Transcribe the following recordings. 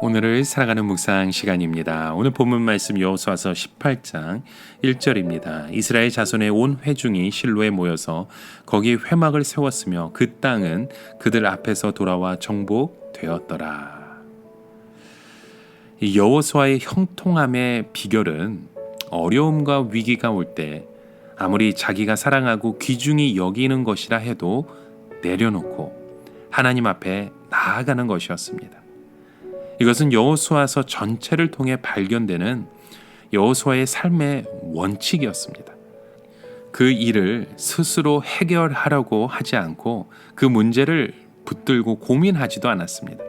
오늘을 살아가는 묵상 시간입니다. 오늘 본문 말씀 여호수아서 18장 1절입니다. 이스라엘 자손의 온 회중이 실로에 모여서 거기 회막을 세웠으며 그 땅은 그들 앞에서 돌아와 정복되었더라. 이 여호수아의 형통함의 비결은 어려움과 위기가 올 때 아무리 자기가 사랑하고 귀중히 여기는 것이라 해도 내려놓고 하나님 앞에 나아가는 것이었습니다. 이것은 여호수아서 전체를 통해 발견되는 여호수아의 삶의 원칙이었습니다. 그 일을 스스로 해결하려고 하지 않고 그 문제를 붙들고 고민하지도 않았습니다.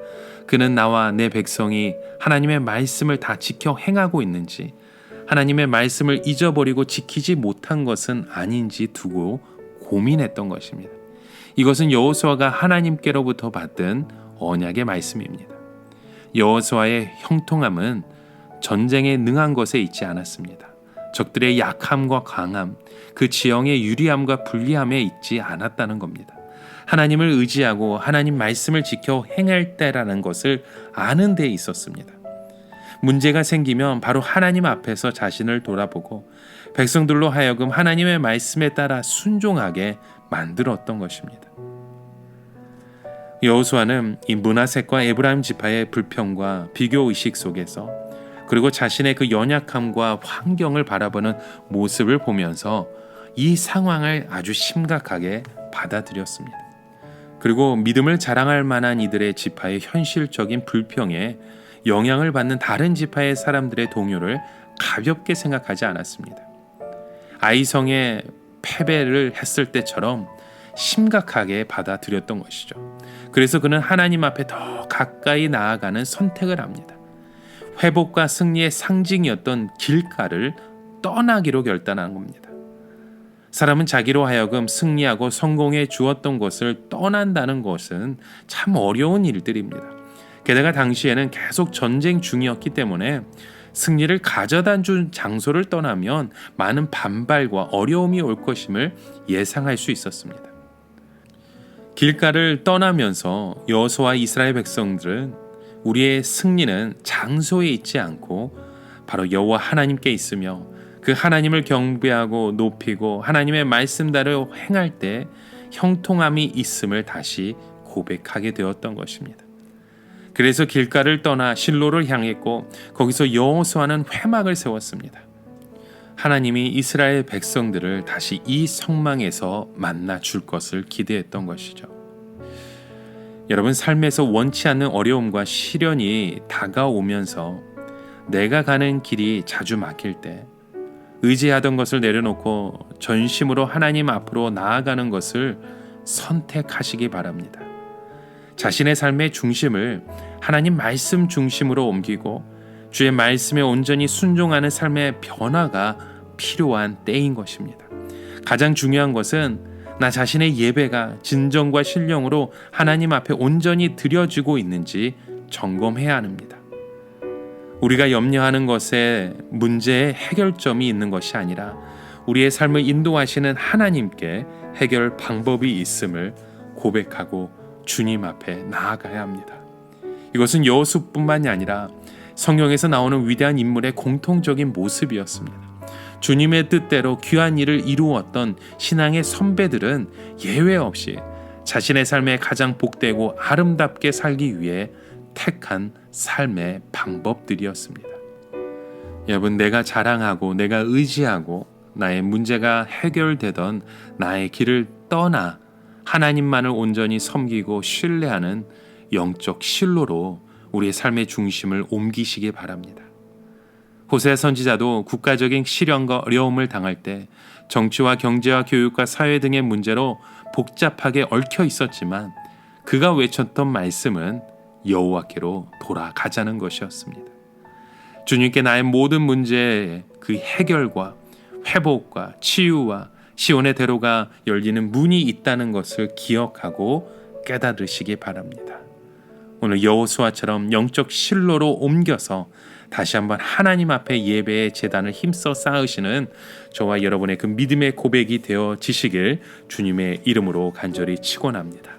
그는 나와 내 백성이 하나님의 말씀을 다 지켜 행하고 있는지, 하나님의 말씀을 잊어버리고 지키지 못한 것은 아닌지 두고 고민했던 것입니다. 이것은 여호수아가 하나님께로부터 받은 언약의 말씀입니다. 여호수아의 형통함은 전쟁에 능한 것에 있지 않았습니다. 적들의 약함과 강함, 그 지형의 유리함과 불리함에 있지 않았다는 겁니다. 하나님을 의지하고 하나님 말씀을 지켜 행할 때라는 것을 아는 데 있었습니다. 문제가 생기면 바로 하나님 앞에서 자신을 돌아보고 백성들로 하여금 하나님의 말씀에 따라 순종하게 만들었던 것입니다. 여호수아는 이 므낫셋과 에브라임 지파의 불평과 비교의식 속에서, 그리고 자신의 그 연약함과 환경을 바라보는 모습을 보면서 이 상황을 아주 심각하게 받아들였습니다. 그리고 믿음을 자랑할 만한 이들의 지파의 현실적인 불평에 영향을 받는 다른 지파의 사람들의 동요를 가볍게 생각하지 않았습니다. 아이성의 패배를 했을 때처럼 심각하게 받아들였던 것이죠. 그래서 그는 하나님 앞에 더 가까이 나아가는 선택을 합니다. 회복과 승리의 상징이었던 길가를 떠나기로 결단한 겁니다. 사람은 자기로 하여금 승리하고 성공해 주었던 것을 떠난다는 것은 참 어려운 일들입니다. 게다가 당시에는 계속 전쟁 중이었기 때문에 승리를 가져다 준 장소를 떠나면 많은 반발과 어려움이 올 것임을 예상할 수 있었습니다. 길가를 떠나면서 여호수아와 이스라엘 백성들은 우리의 승리는 장소에 있지 않고 바로 여호와 하나님께 있으며 그 하나님을 경배하고 높이고 하나님의 말씀대로 행할 때 형통함이 있음을 다시 고백하게 되었던 것입니다. 그래서 길가를 떠나 실로를 향했고 거기서 여호수아는 회막을 세웠습니다. 하나님이 이스라엘 백성들을 다시 이 성망에서 만나 줄 것을 기대했던 것이죠. 여러분, 삶에서 원치 않는 어려움과 시련이 다가오면서 내가 가는 길이 자주 막힐 때 의지하던 것을 내려놓고 전심으로 하나님 앞으로 나아가는 것을 선택하시기 바랍니다. 자신의 삶의 중심을 하나님 말씀 중심으로 옮기고 주의 말씀에 온전히 순종하는 삶의 변화가 필요한 때인 것입니다. 가장 중요한 것은 나 자신의 예배가 진정과 신령으로 하나님 앞에 온전히 드려지고 있는지 점검해야 합니다. 우리가 염려하는 것에 문제의 해결점이 있는 것이 아니라 우리의 삶을 인도하시는 하나님께 해결 방법이 있음을 고백하고 주님 앞에 나아가야 합니다. 이것은 여호수아뿐만이 아니라 성경에서 나오는 위대한 인물의 공통적인 모습이었습니다. 주님의 뜻대로 귀한 일을 이루었던 신앙의 선배들은 예외 없이 자신의 삶에 가장 복되고 아름답게 살기 위해 택한 삶의 방법들이었습니다. 여러분, 내가 자랑하고 내가 의지하고 나의 문제가 해결되던 나의 길을 떠나 하나님만을 온전히 섬기고 신뢰하는 영적 실로로 우리의 삶의 중심을 옮기시기 바랍니다. 호세아 선지자도 국가적인 시련과 어려움을 당할 때 정치와 경제와 교육과 사회 등의 문제로 복잡하게 얽혀 있었지만 그가 외쳤던 말씀은 여호와께로 돌아가자는 것이었습니다. 주님께 나의 모든 문제의 그 해결과 회복과 치유와 시온의 대로가 열리는 문이 있다는 것을 기억하고 깨달으시기 바랍니다. 오늘 여호수아처럼 영적 실로로 옮겨서 다시 한번 하나님 앞에 예배의 제단을 힘써 쌓으시는 저와 여러분의 그 믿음의 고백이 되어지시길 주님의 이름으로 간절히 축원합니다.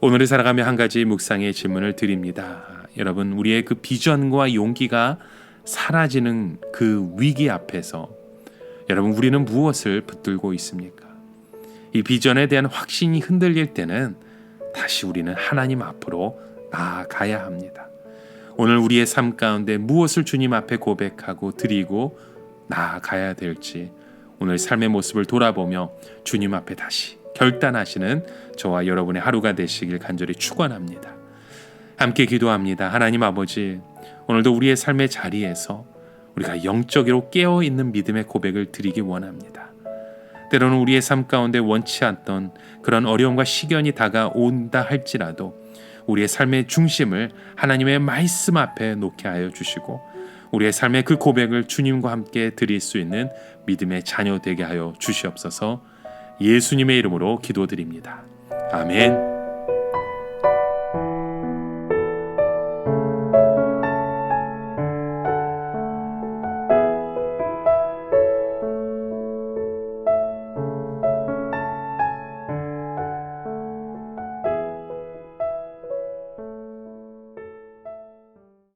오늘을 살아가며 한 가지 묵상의 질문을 드립니다. 여러분, 우리의 그 비전과 용기가 사라지는 그 위기 앞에서 여러분, 우리는 무엇을 붙들고 있습니까? 이 비전에 대한 확신이 흔들릴 때는 다시 우리는 하나님 앞으로 나아가야 합니다. 오늘 우리의 삶 가운데 무엇을 주님 앞에 고백하고 드리고 나아가야 될지 오늘 삶의 모습을 돌아보며 주님 앞에 다시 결단하시는 저와 여러분의 하루가 되시길 간절히 축원합니다. 함께 기도합니다. 하나님 아버지, 오늘도 우리의 삶의 자리에서 우리가 영적으로 깨어있는 믿음의 고백을 드리기 원합니다. 때로는 우리의 삶 가운데 원치 않던 그런 어려움과 시련이 다가온다 할지라도 우리의 삶의 중심을 하나님의 말씀 앞에 놓게 하여 주시고 우리의 삶의 그 고백을 주님과 함께 드릴 수 있는 믿음의 자녀 되게 하여 주시옵소서. 예수님의 이름으로 기도드립니다. 아멘.